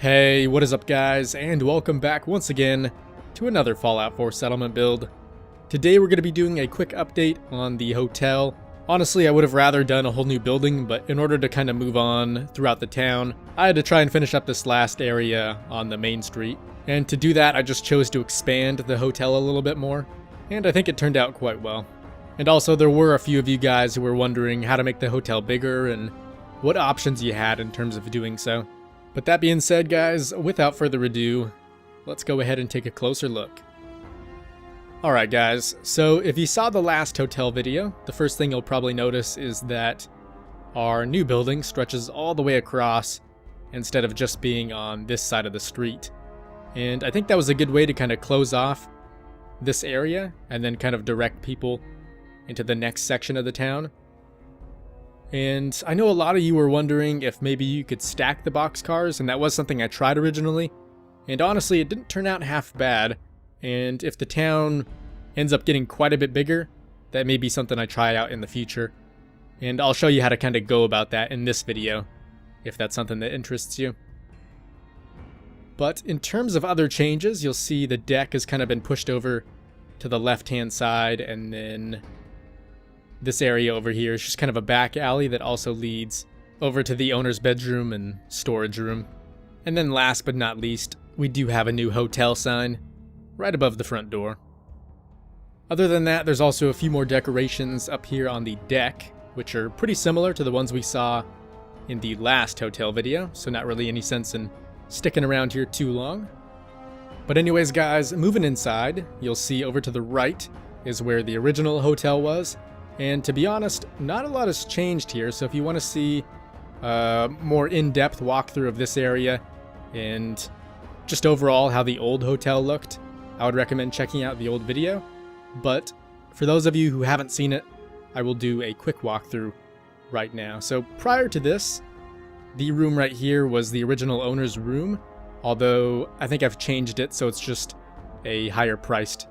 Hey, what is up guys, and welcome back once again to another Fallout 4 settlement build. Today we're going to be doing a quick update on the hotel. Honestly, I would have rather done a whole new building, but in order to kind of move on throughout the town, I had to try and finish up this last area on the main street. And to do that, I just chose to expand the hotel a little bit more, and I think it turned out quite well. And also, there were a few of you guys who were wondering how to make the hotel bigger and what options you had in terms of doing so. But that being said, guys, without further ado, let's go ahead and take a closer look. Alright guys, so if you saw the last hotel video, the first thing you'll probably notice is that our new building stretches all the way across instead of just being on this side of the street. And I think that was a good way to kind of close off this area and then kind of direct people into the next section of the town. And I know a lot of you were wondering if maybe you could stack the boxcars, and that was something I tried originally. And honestly, it didn't turn out half bad. And if the town ends up getting quite a bit bigger, that may be something I try out in the future. And I'll show you how to kind of go about that in this video, if that's something that interests you. But in terms of other changes, you'll see the deck has kind of been pushed over to the left-hand side, and then this area over here is just kind of a back alley that also leads over to the owner's bedroom and storage room. And then last but not least, we do have a new hotel sign right above the front door. Other than that, there's also a few more decorations up here on the deck, which are pretty similar to the ones we saw in the last hotel video, so not really any sense in sticking around here too long. But anyways guys, moving inside, you'll see over to the right is where the original hotel was. And to be honest, not a lot has changed here, so if you want to see a more in-depth walkthrough of this area and just overall how the old hotel looked, I would recommend checking out the old video. But for those of you who haven't seen it, I will do a quick walkthrough right now. So prior to this, the room right here was the original owner's room, although I think I've changed it so it's just a higher priced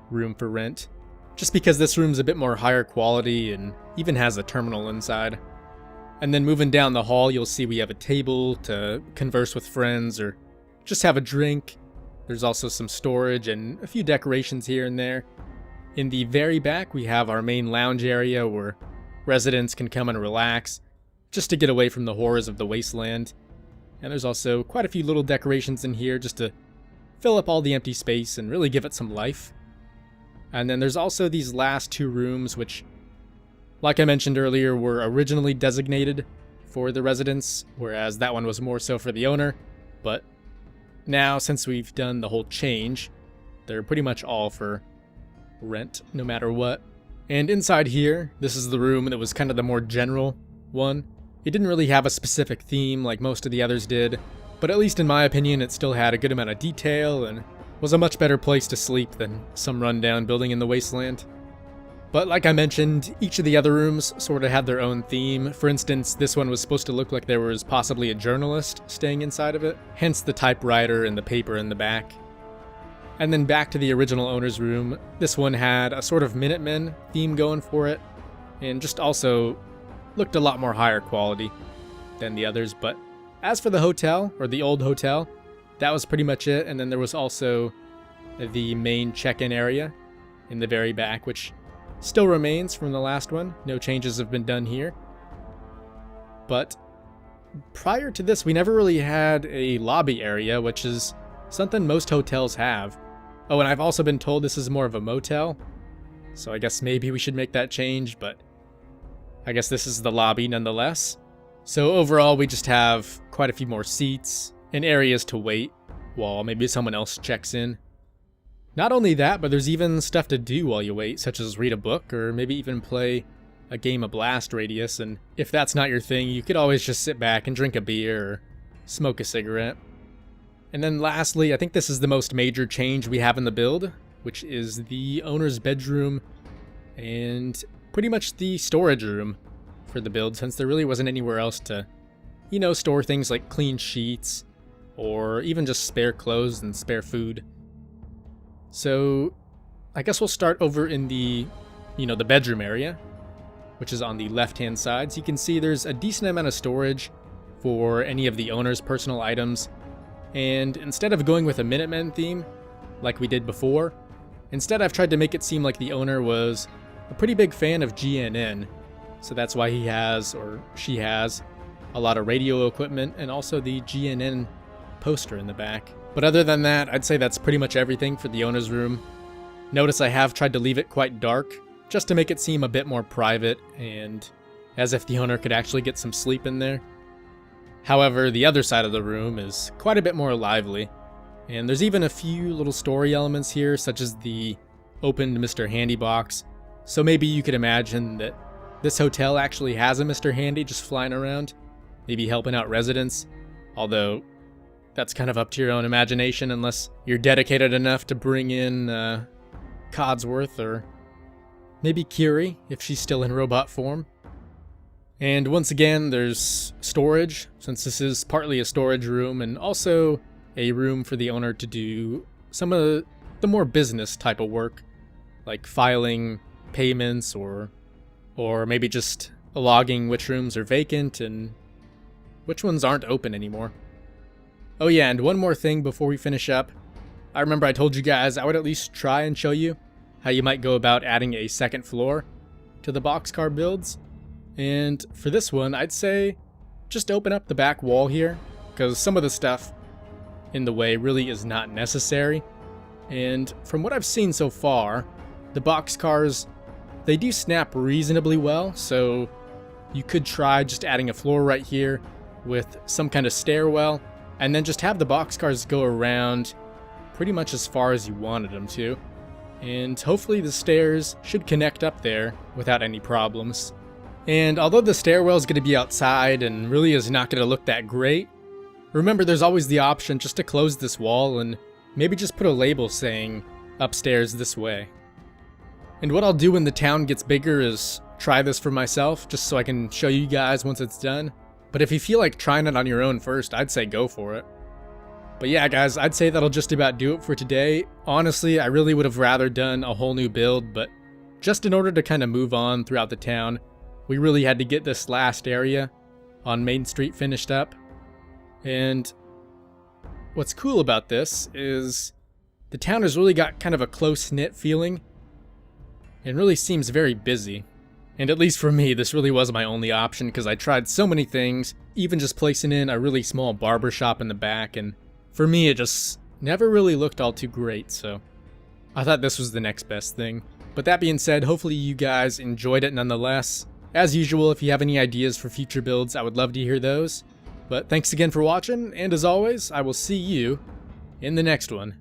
room for rent. Just because this room's a bit more higher quality and even has a terminal inside. And then moving down the hall, you'll see we have a table to converse with friends or just have a drink. There's also some storage and a few decorations here and there. In the very back, we have our main lounge area where residents can come and relax, just to get away from the horrors of the wasteland. And there's also quite a few little decorations in here just to fill up all the empty space and really give it some life. And then there's also these last two rooms, which, like I mentioned earlier, were originally designated for the residents, whereas that one was more so for the owner. But now, since we've done the whole change, they're pretty much all for rent, no matter what. And inside here, this is the room that was kind of the more general one. It didn't really have a specific theme like most of the others did, but at least in my opinion, it still had a good amount of detail and was a much better place to sleep than some rundown building in the wasteland. But like I mentioned, each of the other rooms sort of had their own theme. For instance, this one was supposed to look like there was possibly a journalist staying inside of it, hence the typewriter and the paper in the back. And then back to the original owner's room, this one had a sort of Minutemen theme going for it, and just also looked a lot more higher quality than the others. But as for the hotel, or the old hotel, that was pretty much it. And then there was also the main check-in area in the very back, which still remains from the last one. No changes have been done here. But prior to this, we never really had a lobby area, which is something most hotels have. Oh, and I've also been told this is more of a motel, so I guess maybe we should make that change, but I guess this is the lobby nonetheless. So overall, we just have quite a few more seats and areas to wait while maybe someone else checks in. Not only that, but there's even stuff to do while you wait, such as read a book or maybe even play a game of Blast Radius. And if that's not your thing, you could always just sit back and drink a beer or smoke a cigarette. And then lastly, I think this is the most major change we have in the build, which is the owner's bedroom and pretty much the storage room for the build, since there really wasn't anywhere else to, store things like clean sheets or even just spare clothes and spare food. So I guess we'll start over in the, the bedroom area, which is on the left-hand side. So you can see there's a decent amount of storage for any of the owner's personal items. And instead of going with a Minutemen theme, like we did before, instead I've tried to make it seem like the owner was a pretty big fan of GNN. So that's why he has, or she has, a lot of radio equipment and also the GNN poster in the back. But other than that, I'd say that's pretty much everything for the owner's room. Notice I have tried to leave it quite dark, just to make it seem a bit more private and as if the owner could actually get some sleep in there. However, the other side of the room is quite a bit more lively, and there's even a few little story elements here, such as the opened Mr. Handy box. So maybe you could imagine that this hotel actually has a Mr. Handy just flying around, maybe helping out residents, although that's kind of up to your own imagination unless you're dedicated enough to bring in Codsworth or maybe Curie if she's still in robot form. And once again, there's storage, since this is partly a storage room and also a room for the owner to do some of the more business type of work, like filing payments or maybe just logging which rooms are vacant and which ones aren't open anymore. Oh yeah, and one more thing before we finish up. I remember I told you guys I would at least try and show you how you might go about adding a second floor to the boxcar builds. And for this one, I'd say just open up the back wall here, because some of the stuff in the way really is not necessary. And from what I've seen so far, the boxcars, they do snap reasonably well, so you could try just adding a floor right here with some kind of stairwell, and then just have the boxcars go around pretty much as far as you wanted them to. And hopefully the stairs should connect up there without any problems. And although the stairwell is going to be outside and really is not going to look that great, remember there's always the option just to close this wall and maybe just put a label saying upstairs this way. And what I'll do when the town gets bigger is try this for myself, just so I can show you guys once it's done. But if you feel like trying it on your own first, I'd say go for it. But yeah guys, I'd say that'll just about do it for today. Honestly, I really would have rather done a whole new build, but just in order to kind of move on throughout the town, we really had to get this last area on Main Street finished up. And what's cool about this is the town has really got kind of a close-knit feeling and really seems very busy. And at least for me, this really was my only option because I tried so many things, even just placing in a really small barber shop in the back, and for me it just never really looked all too great, so I thought this was the next best thing. But that being said, hopefully you guys enjoyed it nonetheless. As usual, if you have any ideas for future builds, I would love to hear those. But thanks again for watching, and as always, I will see you in the next one.